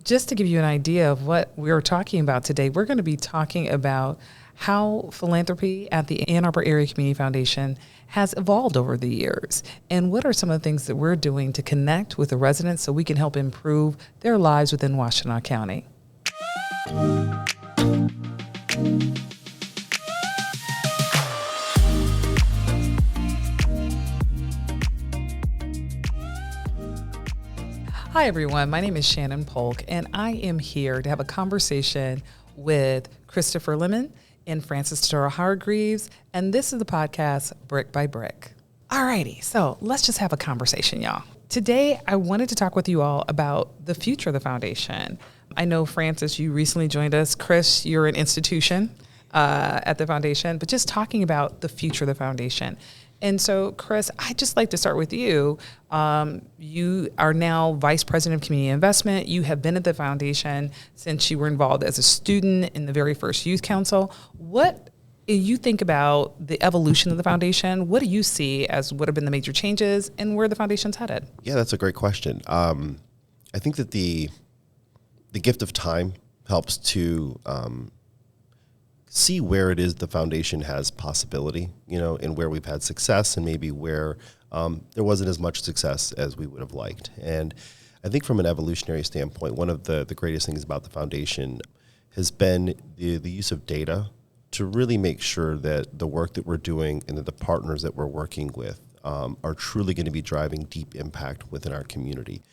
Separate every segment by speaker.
Speaker 1: just to give you an idea of what we're talking about today, we're going to be talking about how philanthropy at the Ann Arbor Area Community Foundation has evolved over the years, and what are some of the things that we're doing to connect with the residents so we can help improve their lives within Washtenaw County. Hi, everyone. My name is Shannon Polk, and I am here to have a conversation with Christopher Lemon and Frances Todoro-Hargreaves, and this is the podcast Brick by Brick. Alrighty, so let's just have a conversation, y'all. Today, I wanted to talk with you all about the future of the foundation. I know, Frances, you recently joined us. Chris, you're an institution at the foundation, but just talking about the future of the foundation. And so, Chris, I'd just like to start with you. You are now Vice President of Community Investment. You have been at the foundation since you were involved as a student in the very first Youth Council. What you think about the evolution of the foundation? What do you see as what have been the major changes and where the foundation's headed?
Speaker 2: Yeah, that's a great question. I think that the gift of time helps to see where it is the foundation has possibility, and where we've had success and maybe where there wasn't as much success as we would have liked. And I think from an evolutionary standpoint, one of the greatest things about the foundation has been the use of data to really make sure that the work that we're doing and that the partners that we're working with are truly going to be driving deep impact within our community.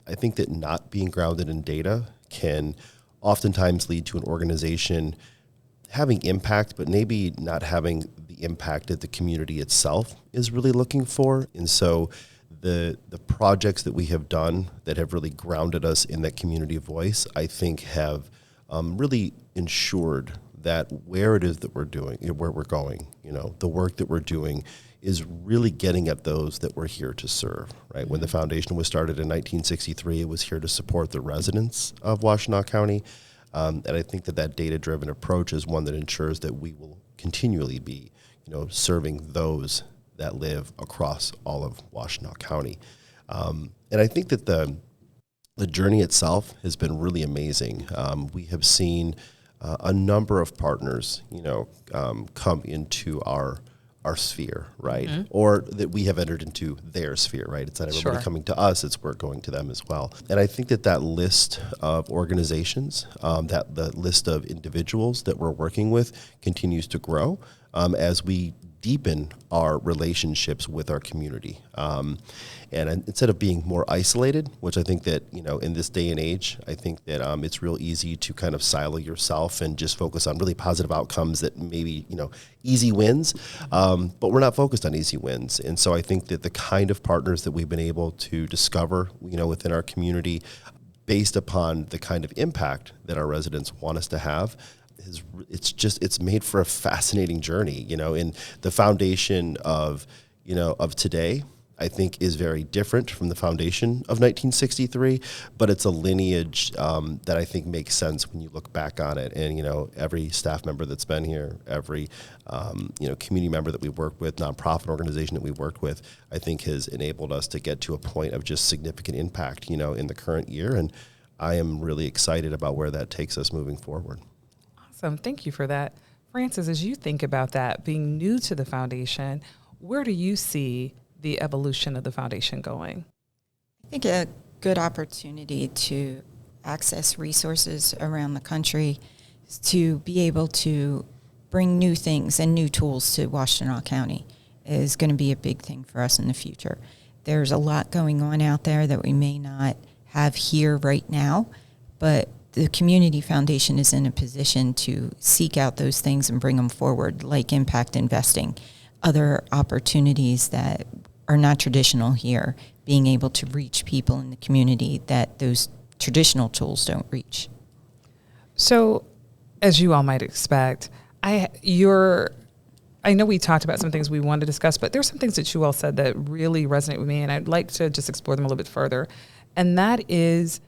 Speaker 2: I think that not being grounded in data can oftentimes lead to an organization having impact, but maybe not having the impact that the community itself is really looking for. And so the projects that we have done that have really grounded us in that community voice, I think have really ensured that where it is that we're doing, where we're going, the work that we're doing is really getting at those that we're here to serve, right? When the foundation was started in 1963, it was here to support the residents of Washtenaw County. And I think that data-driven approach is one that ensures that we will continually be, serving those that live across all of Washtenaw County. And I think that the journey itself has been really amazing. We have seen a number of partners, come into our sphere, right? Mm-hmm. Or that we have entered into their sphere, right? It's not everybody coming to us, it's we're going to them as well. And I think that list of organizations, the list of individuals that we're working with continues to grow as we deepen our relationships with our community. And instead of being more isolated, which I think that, in this day and age, I think that it's real easy to kind of silo yourself and just focus on really positive outcomes that maybe, easy wins, but we're not focused on easy wins. And so I think that the kind of partners that we've been able to discover, within our community based upon the kind of impact that our residents want us to have, it's made for a fascinating journey, in the foundation of today, I think is very different from the foundation of 1963, but it's a lineage that I think makes sense when you look back on it. And, every staff member that's been here, every, community member that we work with, nonprofit organization that we worked with, I think has enabled us to get to a point of just significant impact, in the current year. And I am really excited about where that takes us moving forward.
Speaker 1: Awesome. Thank you for that. Frances, as you think about that, being new to the foundation, where do you see the evolution of the foundation going?
Speaker 3: I think a good opportunity to access resources around the country is to be able to bring new things and new tools to Washtenaw County is going to be a big thing for us in the future. There's a lot going on out there that we may not have here right now, but the Community Foundation is in a position to seek out those things and bring them forward, like impact investing, other opportunities that are not traditional here, being able to reach people in the community that those traditional tools don't reach.
Speaker 1: So, as you all might expect, I know we talked about some things we wanted to discuss, but there's some things that you all said that really resonate with me, and I'd like to just explore them a little bit further. And that is,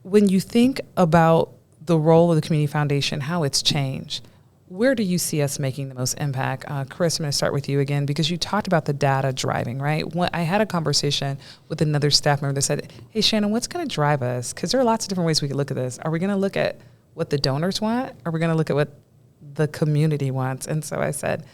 Speaker 1: when you think about the role of the Community Foundation, how it's changed, where do you see us making the most impact? Chris, I'm going to start with you again because you talked about the data driving, right? I had a conversation with another staff member that said, hey, Shannon, what's going to drive us? Because there are lots of different ways we could look at this. Are we going to look at what the donors want? Or are we going to look at what the community wants? And so I said,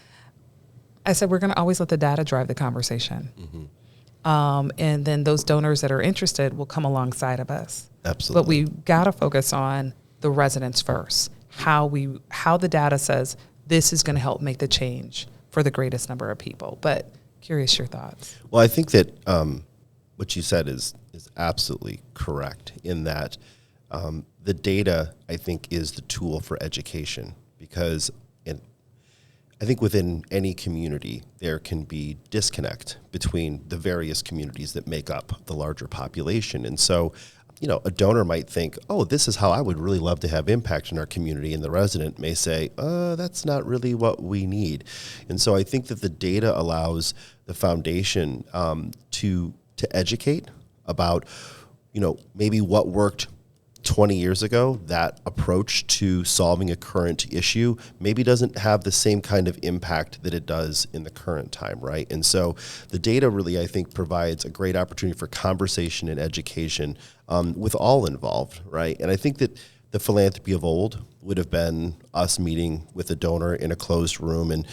Speaker 1: we're going to always let the data drive the conversation. Mm-hmm. And then those donors that are interested will come alongside of us.
Speaker 2: Absolutely.
Speaker 1: But we got to focus on the residents first. How the data says this is going to help make the change for the greatest number of people. But curious your thoughts.
Speaker 2: Well, I think that what you said is absolutely correct in that the data, I think, is the tool for education because I think within any community, there can be disconnect between the various communities that make up the larger population. And so, a donor might think, oh, this is how I would really love to have impact in our community. And the resident may say, that's not really what we need. And so I think that the data allows the foundation to educate about, maybe what worked 20 years ago. That approach to solving a current issue maybe doesn't have the same kind of impact that it does in the current time, right? And so the data really, I think, provides a great opportunity for conversation and education with all involved, right? And I think that the philanthropy of old would have been us meeting with a donor in a closed room and,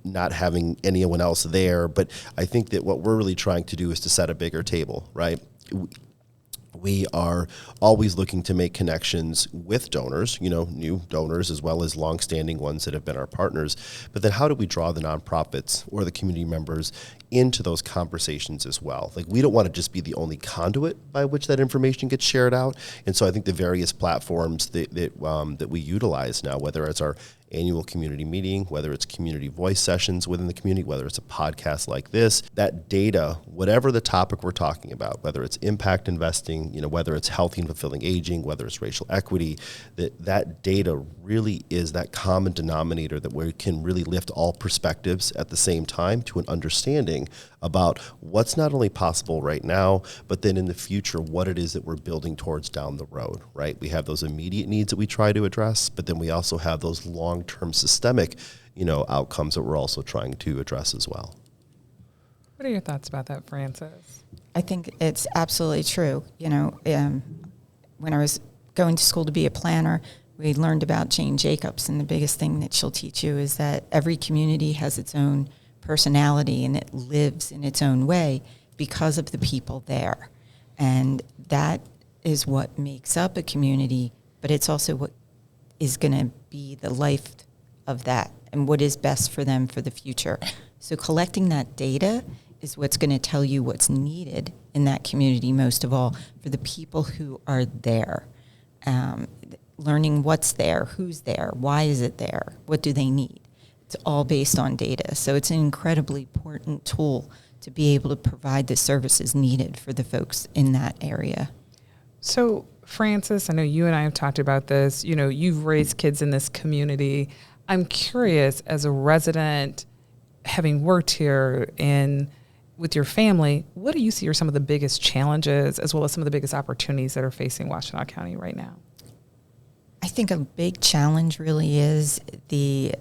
Speaker 2: not having anyone else there. But I think that what we're really trying to do is to set a bigger table, right? We are always looking to make connections with donors, new donors as well as longstanding ones that have been our partners. But then how do we draw the nonprofits or the community members into those conversations as well? Like, we don't want to just be the only conduit by which that information gets shared out. And so I think the various platforms that we utilize now, whether it's our annual community meeting, whether it's community voice sessions within the community, whether it's a podcast like this, that data, whatever the topic we're talking about, whether it's impact investing, whether it's healthy and fulfilling aging, whether it's racial equity, that data really is that common denominator that we can really lift all perspectives at the same time to an understanding about what's not only possible right now, but then in the future, what it is that we're building towards down the road, right? We have those immediate needs that we try to address, but then we also have those long-term systemic, outcomes that we're also trying to address as well.
Speaker 1: What are your thoughts about that, Frances?
Speaker 3: I think it's absolutely true. When I was going to school to be a planner, we learned about Jane Jacobs, and the biggest thing that she'll teach you is that every community has its own personality and it lives in its own way because of the people there. And that is what makes up a community, but it's also what is going to be the life of that and what is best for them for the future. So collecting that data is what's going to tell you what's needed in that community, most of all, for the people who are there. Learning what's there, who's there, why is it there, what do they need. It's all based on data. So it's an incredibly important tool to be able to provide the services needed for the folks in that area.
Speaker 1: So, Frances, I know you and I have talked about this. You've raised kids in this community. I'm curious, as a resident, having worked here with your family, what do you see are some of the biggest challenges as well as some of the biggest opportunities that are facing Washtenaw County right now?
Speaker 3: I think a big challenge really is the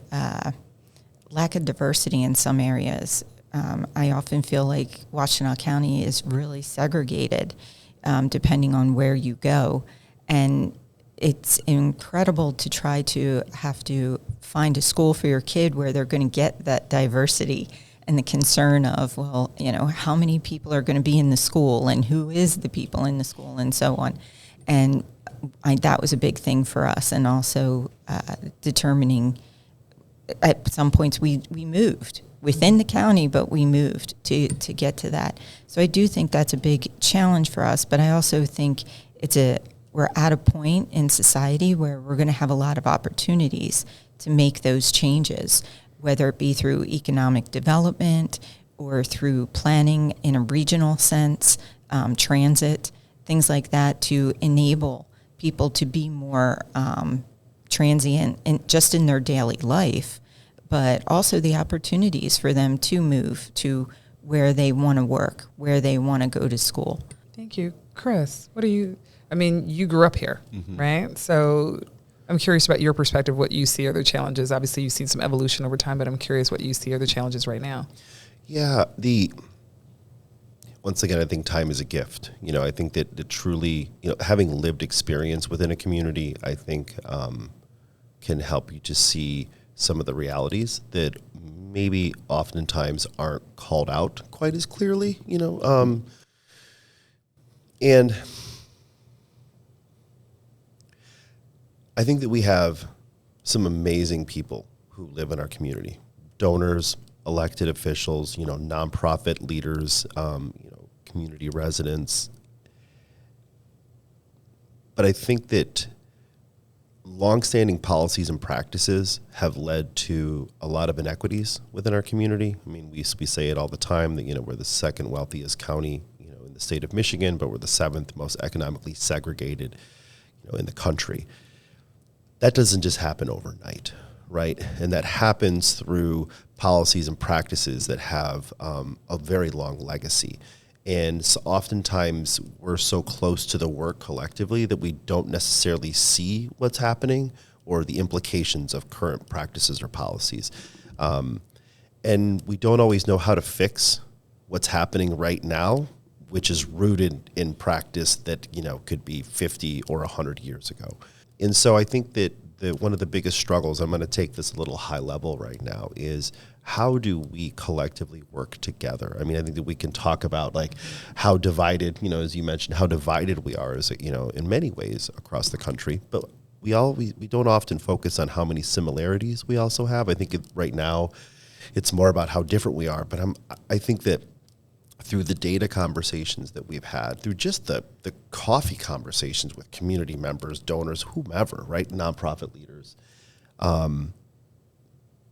Speaker 3: lack of diversity in some areas. I often feel like Washtenaw County is really segregated depending on where you go. And it's incredible to try to have to find a school for your kid where they're going to get that diversity and the concern of, how many people are going to be in the school and who is the people in the school and so on. And that was a big thing for us. And also determining at some points we moved within the county, but we moved to get to that. So I do think that's a big challenge for us, but I also think we're at a point in society where we're going to have a lot of opportunities to make those changes, whether it be through economic development or through planning in a regional sense, transit, things like that, to enable people to be more transient just in their daily life, but also the opportunities for them to move to where they want to work, where they want to go to school.
Speaker 1: Thank you. Chris, you grew up here, right? So I'm curious about your perspective, what you see are the challenges. Obviously, you've seen some evolution over time, but I'm curious what you see are the challenges right now.
Speaker 2: Yeah, once again, I think time is a gift. I think that truly, having lived experience within a community, I think can help you to see some of the realities that maybe oftentimes aren't called out quite as clearly, and I think that we have some amazing people who live in our community, donors, elected officials, nonprofit leaders, community residents. But I think that longstanding policies and practices have led to a lot of inequities within our community. I mean, we say it all the time that, we're the second wealthiest county, in the state of Michigan, but we're the seventh most economically segregated, in the country. That doesn't just happen overnight, right? And that happens through policies and practices that have a very long legacy. And so oftentimes we're so close to the work collectively that we don't necessarily see what's happening or the implications of current practices or policies. And we don't always know how to fix what's happening right now, which is rooted in practice that, could be 50 or 100 years ago. And so I think that one of the biggest struggles, I'm going to take this a little high level right now, is how do we collectively work together? I mean, I think that we can talk about like how divided, as you mentioned, how divided we are as in many ways across the country, but we don't often focus on how many similarities we also have. I think right now it's more about how different we are, but I think that through the data conversations that we've had, through just the coffee conversations with community members, donors, whomever, right, nonprofit leaders,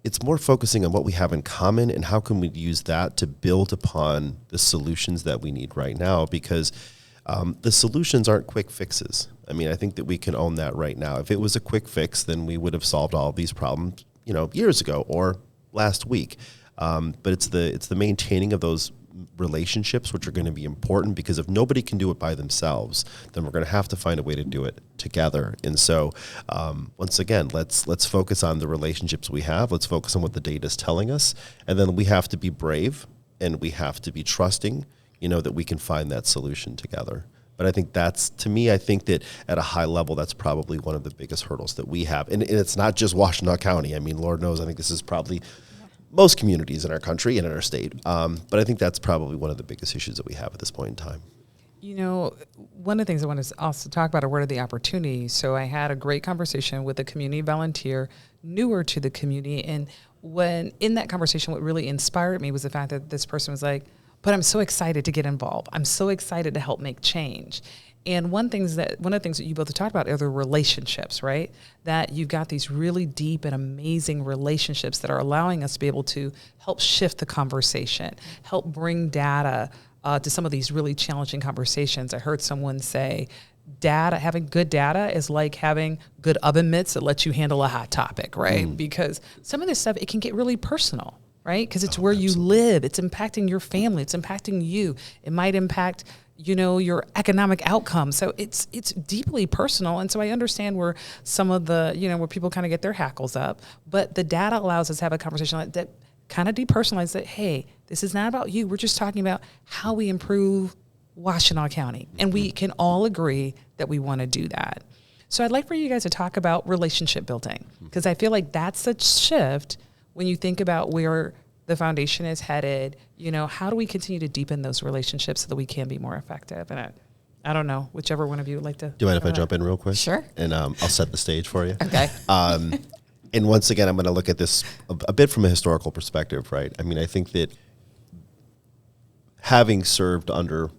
Speaker 2: it's more focusing on what we have in common and how can we use that to build upon the solutions that we need right now, because the solutions aren't quick fixes. I mean, I think that we can own that right now. If it was a quick fix, then we would have solved all of these problems, years ago or last week. But it's the maintaining of those relationships, which are going to be important, because if nobody can do it by themselves, then we're going to have to find a way to do it together. And so once again, let's focus on the relationships we have. Let's focus on what the data is telling us. And then we have to be brave and we have to be trusting, that we can find that solution together. But I think I think that at a high level, that's probably one of the biggest hurdles that we have. And it's not just Washtenaw County. I mean, Lord knows, I think this is probably most communities in our country and in our state. But I think that's probably one of the biggest issues that we have at this point in time.
Speaker 1: One of the things I want to also talk about are what are the opportunities. So I had a great conversation with a community volunteer, newer to the community. And when in that conversation, what really inspired me was the fact that this person was like, but I'm so excited to get involved. I'm so excited to help make change. And one of the things that you both talked about are the relationships, right? That you've got these really deep and amazing relationships that are allowing us to be able to help shift the conversation, help bring data to some of these really challenging conversations. I heard someone say, having good data is like having good oven mitts that let you handle a hot topic, right? Because some of this stuff, it can get really personal, right? Because it's where you live. It's impacting your family. It's impacting you. It might impact your economic outcome. So it's deeply personal. And so I understand where some of the, where people kind of get their hackles up, but the data allows us to have a conversation that kind of depersonalize that, hey, this is not about you. We're just talking about how we improve Washtenaw County. And we can all agree that we want to do that. So I'd like for you guys to talk about relationship building, because I feel like that's a shift when you think about where the foundation is headed. How do we continue to deepen those relationships so that we can be more effective? And I don't know, whichever one of you would like to.
Speaker 2: Do you mind if I jump in real quick?
Speaker 3: Sure.
Speaker 2: And I'll set the stage for you.
Speaker 3: Okay.
Speaker 2: And once again, I'm going to look at this a bit from a historical perspective, right? I mean, I think that having served under,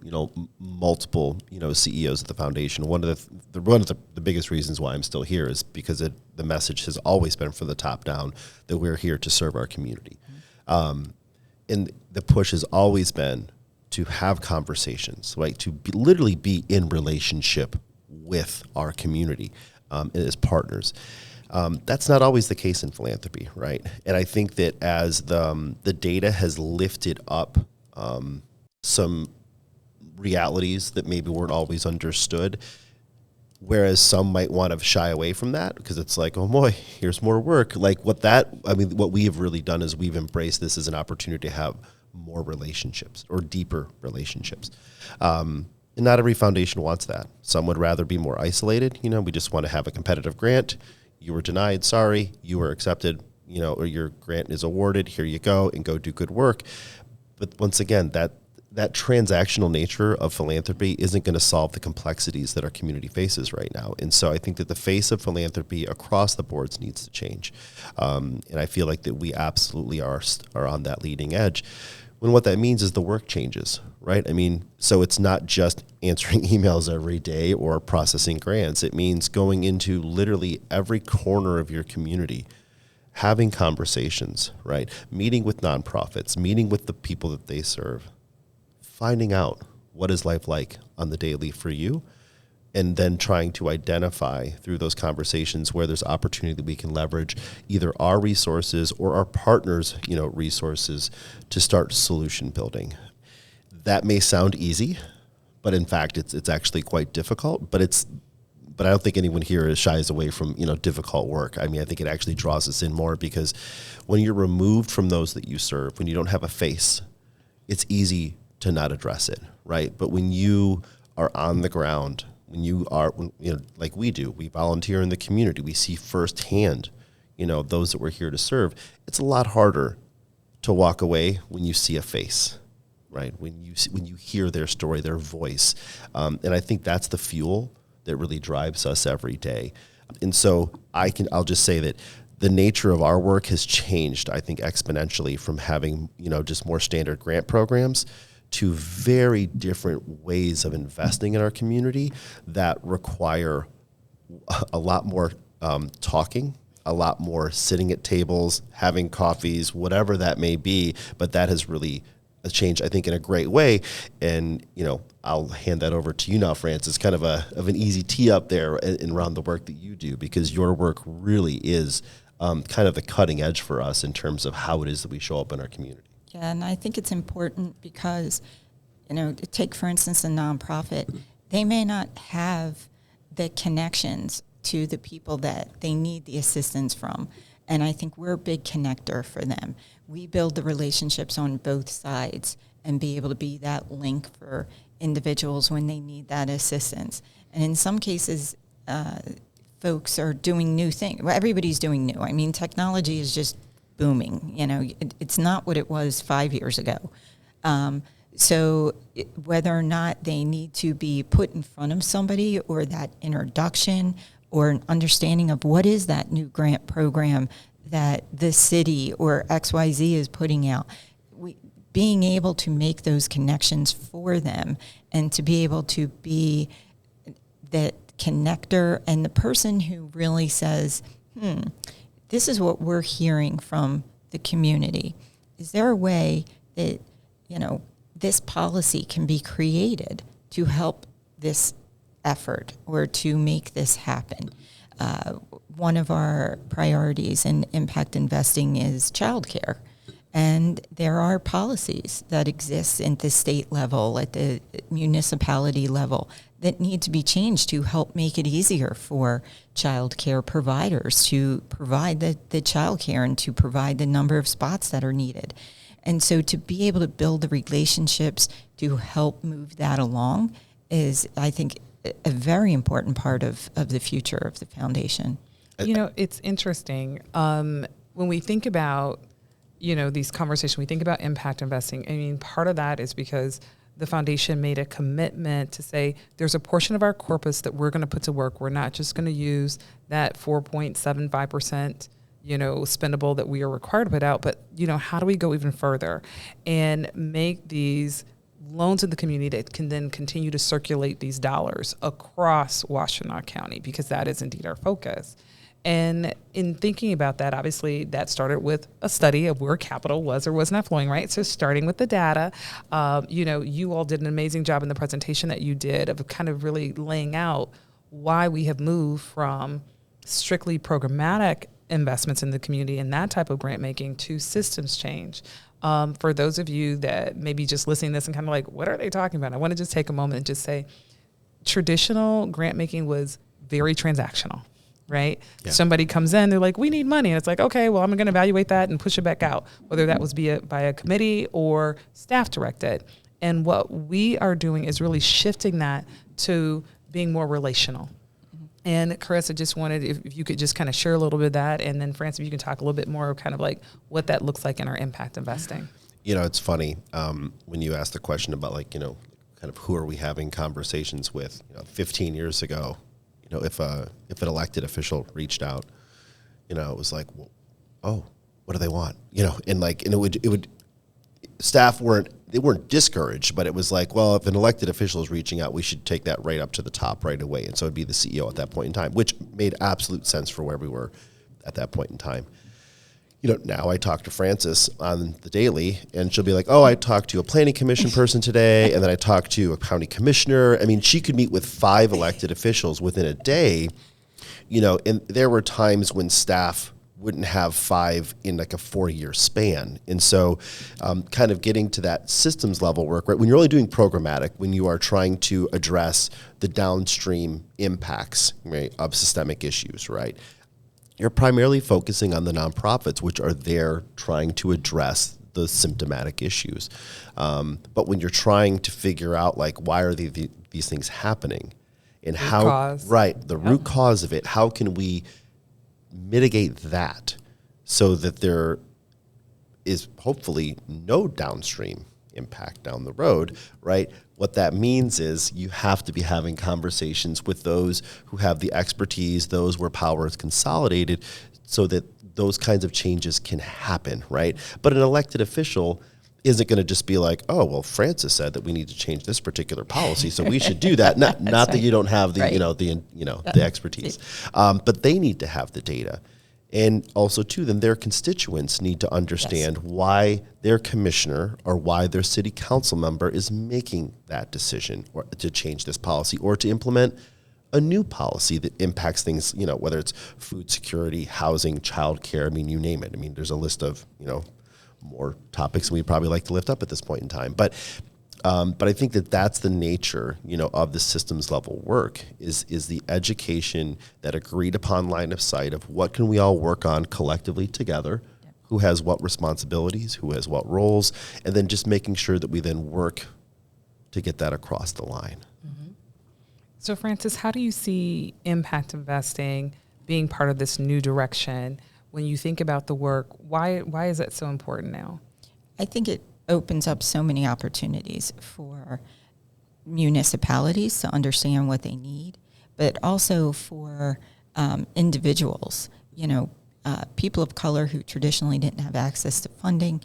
Speaker 2: multiple, CEOs at the foundation, one of the biggest reasons why I'm still here is because the message has always been from the top down that we're here to serve our community. And the push has always been to have conversations, right? To literally be in relationship with our community as partners. That's not always the case in philanthropy, right? And I think that as the data has lifted up some realities that maybe weren't always understood, Whereas some might want to shy away from that because it's like, oh boy, here's more work. Like what we have really done is we've embraced this as an opportunity to have more relationships or deeper relationships. And not every foundation wants that. Some would rather be more isolated. We just want to have a competitive grant. You were denied, sorry. You were accepted, or your grant is awarded. Here you go, and go do good work. But once again, that transactional nature of philanthropy isn't going to solve the complexities that our community faces right now. And so I think that the face of philanthropy across the boards needs to change. And I feel like that we absolutely are on that leading edge. When what that means is the work changes, right? So it's not just answering emails every day or processing grants. It means going into literally every corner of your community, having conversations, right? Meeting with nonprofits, meeting with the people that they serve, finding out what is life like on the daily for you, and then trying to identify through those conversations where there's opportunity that we can leverage either our resources or our partners, resources to start solution building. That may sound easy, but in fact, it's actually quite difficult. But I don't think anyone here shies away from difficult work. I think it actually draws us in more because when you're removed from those that you serve, when you don't have a face, it's easy to not address it, right? But when you are on the ground, like we do, we volunteer in the community, we see firsthand, those that we're here to serve. It's a lot harder to walk away when you see a face, right? When you hear their story, their voice, and I think that's the fuel that really drives us every day. And so I'll just say that the nature of our work has changed, I think, exponentially from having just more standard grant programs to very different ways of investing in our community that require a lot more talking, a lot more sitting at tables, having coffees, whatever that may be. But that has really changed, I think, in a great way. And, I'll hand that over to you now, Frances, kind of an easy tee up there and around the work that you do, because your work really is kind of the cutting edge for us in terms of how it is that we show up in our community.
Speaker 3: Yeah, and I think it's important because, take, for instance, a nonprofit. They may not have the connections to the people that they need the assistance from. And I think we're a big connector for them. We build the relationships on both sides and be able to be that link for individuals when they need that assistance. And in some cases, folks are doing new things. Well, everybody's doing new. Technology is just booming. It's not what it was 5 years ago. So whether or not they need to be put in front of somebody or that introduction or an understanding of what is that new grant program that the city or XYZ is putting out, being able to make those connections for them and to be able to be that connector and the person who really says, this is what we're hearing from the community. Is there a way that, this policy can be created to help this effort or to make this happen? One of our priorities in impact investing is childcare. And there are policies that exist at the state level, at the municipality level, that need to be changed to help make it easier for child care providers to provide the child care and to provide the number of spots that are needed. And so to be able to build the relationships to help move that along is, I think, a very important part of the future of the foundation.
Speaker 1: It's interesting. When we think about, these conversations, we think about impact investing. Part of that is because the foundation made a commitment to say there's a portion of our corpus that we're going to put to work. We're not just going to use that 4.75%, spendable that we are required to put out, but, how do we go even further and make these loans in the community that can then continue to circulate these dollars across Washtenaw County, because that is indeed our focus. And in thinking about that, obviously that started with a study of where capital was or was not flowing, right? So starting with the data, you all did an amazing job in the presentation that you did of kind of really laying out why we have moved from strictly programmatic investments in the community and that type of grant making to systems change. For those of you that may be just listening to this and kind of like, what are they talking about? I want to just take a moment and just say, traditional grant making was very transactional, right?
Speaker 2: Yeah.
Speaker 1: Somebody comes in, they're like, we need money. And it's like, okay, well, I'm going to evaluate that and push it back out, whether that was by a committee or staff directed. And what we are doing is really shifting that to being more relational. And Carissa, just wanted, if you could just kind of share a little bit of that. And then Frances, if you can talk a little bit more kind of like what that looks like in our impact investing.
Speaker 2: It's funny when you ask the question about kind of who are we having conversations with. 15 years ago, if an elected official reached out, it was like, well, oh, what do they want? And it would staff weren't discouraged, but it was like, well, if an elected official is reaching out, we should take that right up to the top right away. And so it'd be the CEO at that point in time, which made absolute sense for where we were at that point in time. Now I talk to Frances on the daily, and she'll be like, oh, I talked to a planning commission person today, and then I talked to a county commissioner. I mean, she could meet with 5 elected officials within a day, and there were times when staff wouldn't have 5 in like a 4-year span. And so kind of getting to that systems level work, right? When you're only doing programmatic, when you are trying to address the downstream impacts, right, of systemic issues, right? You're primarily focusing on the nonprofits, which are there trying to address the symptomatic issues. But when you're trying to figure out like, why are these things happening and the root cause of it, how can we mitigate that so that there is hopefully no downstream impact down the road, right? What that means is you have to be having conversations with those who have the expertise, those where power is consolidated, so that those kinds of changes can happen, right? But an elected official isn't going to just be like, oh, well, Frances said that we need to change this particular policy, so we should do that. Not that you don't have the, the expertise, but they need to have the data. And also, too, then their constituents need to understand why their commissioner or why their city council member is making that decision or to change this policy or to implement a new policy that impacts things, whether it's food security, housing, childcare, I mean, you name it. I mean, there's a list of, more topics we'd probably like to lift up at this point in time. But I think that's the nature, of the systems level work is the education, that agreed upon line of sight of what can we all work on collectively together, who has what responsibilities, who has what roles, and then just making sure that we then work to get that across the line.
Speaker 1: Mm-hmm. So Frances, how do you see impact investing being part of this new direction? When you think about the work, why is that so important now?
Speaker 3: I think it opens up so many opportunities for municipalities to understand what they need, but also for individuals, people of color who traditionally didn't have access to funding,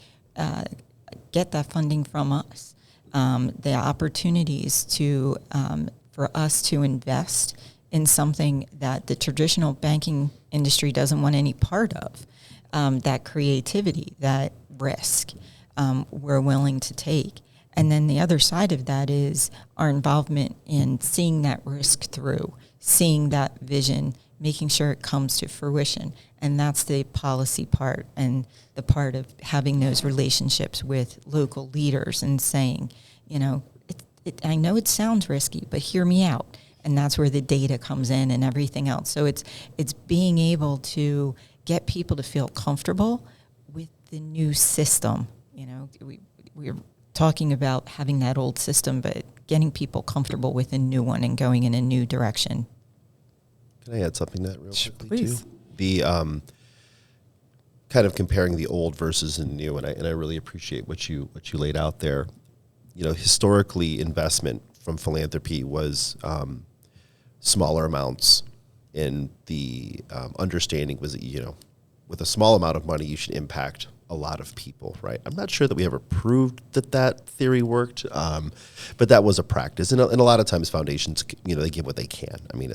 Speaker 3: get that funding from us. The opportunities for us to invest in something that the traditional banking industry doesn't want any part of, that creativity, that risk we're willing to take. And then the other side of that is our involvement in seeing that risk through, seeing that vision, making sure it comes to fruition. And that's the policy part and the part of having those relationships with local leaders and saying, I know it sounds risky, but hear me out. And that's where the data comes in and everything else. So it's being able to get people to feel comfortable with the new system. We're talking about having that old system, but getting people comfortable with a new one and going in a new direction.
Speaker 2: Can I add something to that real quickly,
Speaker 1: Please.
Speaker 2: too? The kind of comparing the old versus the new, and I really appreciate what you laid out there. Historically, investment from philanthropy was smaller amounts, and the understanding was that, with a small amount of money, you should impact a lot of people, right? I'm not sure that we ever proved that theory worked, but that was a practice. And a lot of times foundations, they give what they can. I mean,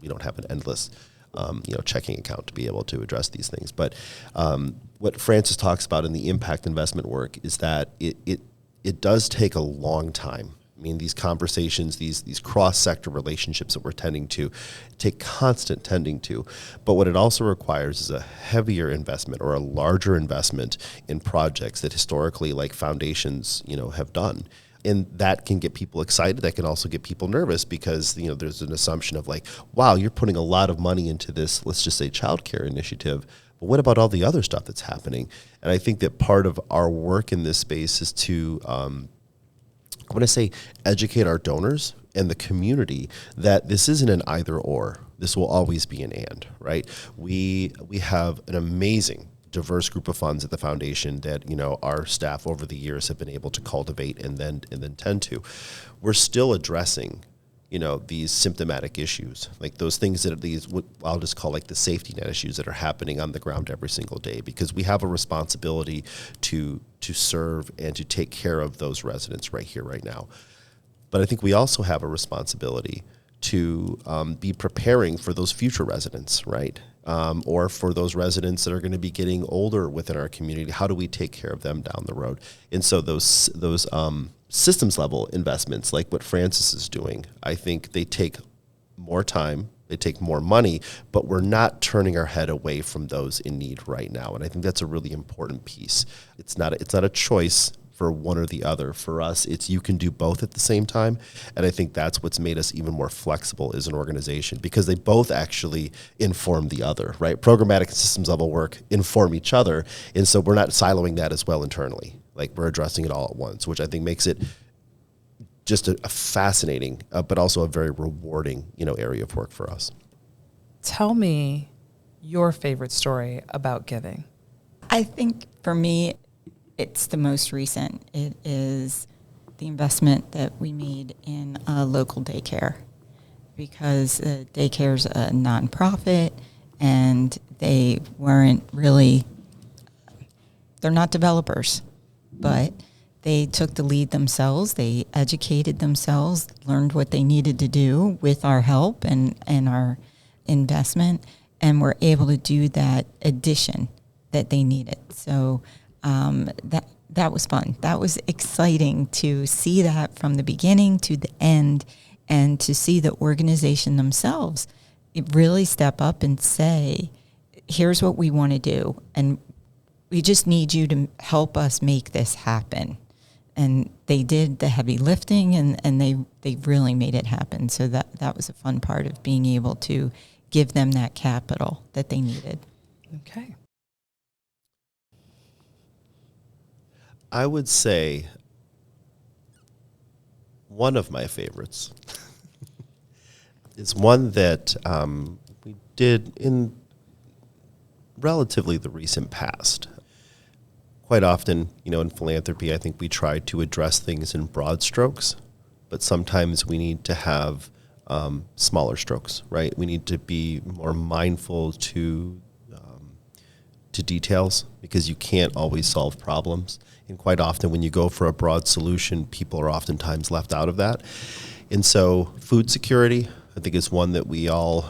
Speaker 2: we don't have an endless, checking account to be able to address these things. But what Frances talks about in the impact investment work is that it does take a long time. I mean, these conversations, these cross-sector relationships that we're tending to, take constant tending to. But what it also requires is a heavier investment or a larger investment in projects that historically, like foundations, have done. And that can get people excited. That can also get people nervous because, there's an assumption of like, wow, you're putting a lot of money into this, let's just say childcare initiative. But what about all the other stuff that's happening? And I think that part of our work in this space is to, I want to say, educate our donors and the community that this isn't an either or. This will always be an and, right? We have an amazing diverse group of funds at the foundation that our staff over the years have been able to cultivate and then tend to. We're still addressing these symptomatic issues, like those things that I'll just call like the safety net issues that are happening on the ground every single day, because we have a responsibility to serve and to take care of those residents right here, right now. But I think we also have a responsibility to be preparing for those future residents, right? Or for those residents that are going to be getting older within our community. How do we take care of them down the road? And so those systems level investments, like what Frances is doing, I think they take more time, they take more money, but we're not turning our head away from those in need right now. And I think that's a really important piece. It's not a choice for one or the other. For us, it's you can do both at the same time. And I think that's what's made us even more flexible as an organization, because they both actually inform the other, right? Programmatic and systems level work inform each other. And so we're not siloing that as well internally. Like we're addressing it all at once, which I think makes it just a fascinating, but also a very rewarding, area of work for us.
Speaker 1: Tell me your favorite story about giving.
Speaker 3: I think for me, it's the most recent. It is the investment that we made in a local daycare, because daycare's a nonprofit and they weren't really, they're not developers, but they took the lead themselves. They educated themselves, learned what they needed to do with our help and our investment, and were able to do that addition that they needed. So that was fun. That was exciting to see that from the beginning to the end, and to see the organization themselves really step up and say, here's what we want to do, and we just need you to help us make this happen. And they did the heavy lifting, and they really made it happen. So that was a fun part of being able to give them that capital that they needed.
Speaker 1: Okay.
Speaker 2: I would say one of my favorites is one that we did in relatively the recent past. Quite often, in philanthropy, I think we try to address things in broad strokes, but sometimes we need to have smaller strokes, right? We need to be more mindful to details, because you can't always solve problems. And quite often when you go for a broad solution, people are oftentimes left out of that. And so food security, I think, is one that we all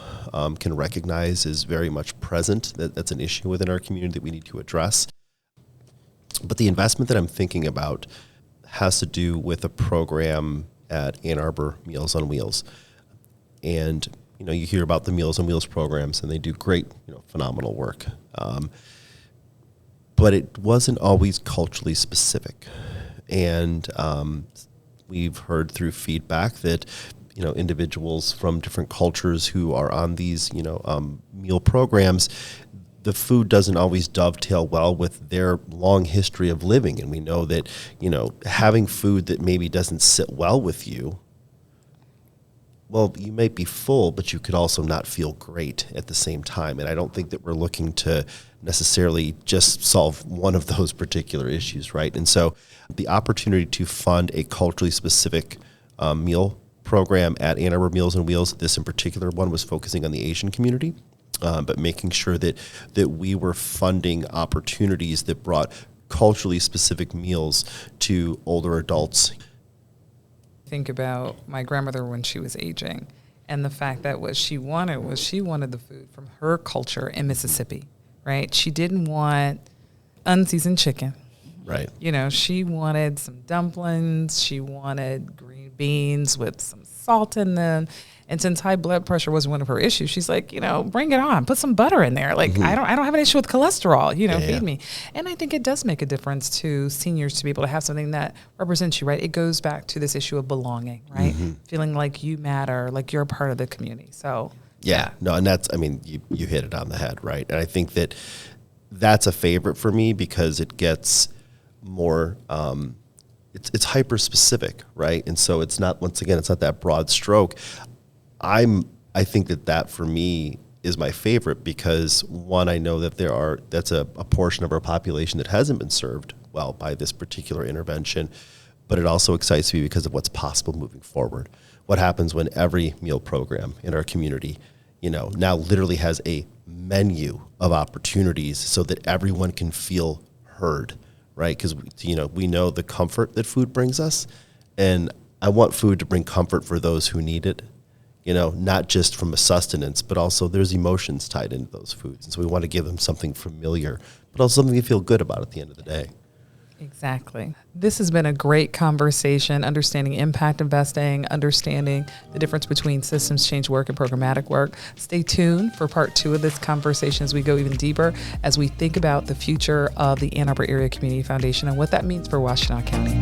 Speaker 2: can recognize is very much present. That's an issue within our community that we need to address. But the investment that I'm thinking about has to do with a program at Ann Arbor Meals on Wheels. And, you hear about the Meals on Wheels programs, and they do great, phenomenal work. But it wasn't always culturally specific. And we've heard through feedback that, individuals from different cultures who are on these, meal programs, the food doesn't always dovetail well with their long history of living. And we know that, having food that maybe doesn't sit well with you, well, you might be full, but you could also not feel great at the same time. And I don't think that we're looking to necessarily just solve one of those particular issues, right? And so the opportunity to fund a culturally specific meal program at Ann Arbor Meals on Wheels, this in particular one was focusing on the Asian community, but making sure that we were funding opportunities that brought culturally specific meals to older adults.
Speaker 1: Think about my grandmother when she was aging, and the fact that what she wanted was the food from her culture in Mississippi, right? She didn't want unseasoned chicken.
Speaker 2: Right.
Speaker 1: She wanted some dumplings. She wanted green beans with some salt in them. And since high blood pressure wasn't one of her issues, she's like, bring it on. Put some butter in there. Like, I don't have an issue with cholesterol, feed me. And I think it does make a difference to seniors to be able to have something that represents you, right? It goes back to this issue of belonging, right? Feeling like you matter, like you're a part of the community. So,
Speaker 2: no, and that's, you hit it on the head, right? And I think that's a favorite for me because it gets more, it's hyper specific, right? And so it's not, once again, it's not that broad stroke. I think that for me is my favorite because one, I know that that's a portion of our population that hasn't been served well by this particular intervention, but it also excites me because of what's possible moving forward. What happens when every meal program in our community, now literally has a menu of opportunities so that everyone can feel heard, right? Because, we know the comfort that food brings us, and I want food to bring comfort for those who need it. Not just from a sustenance, but also there's emotions tied into those foods. And so we want to give them something familiar, but also something they feel good about at the end of the day.
Speaker 1: Exactly. This has been a great conversation, understanding impact investing, understanding the difference between systems change work and programmatic work. Stay tuned for part 2 of this conversation as we go even deeper, as we think about the future of the Ann Arbor Area Community Foundation and what that means for Washtenaw County.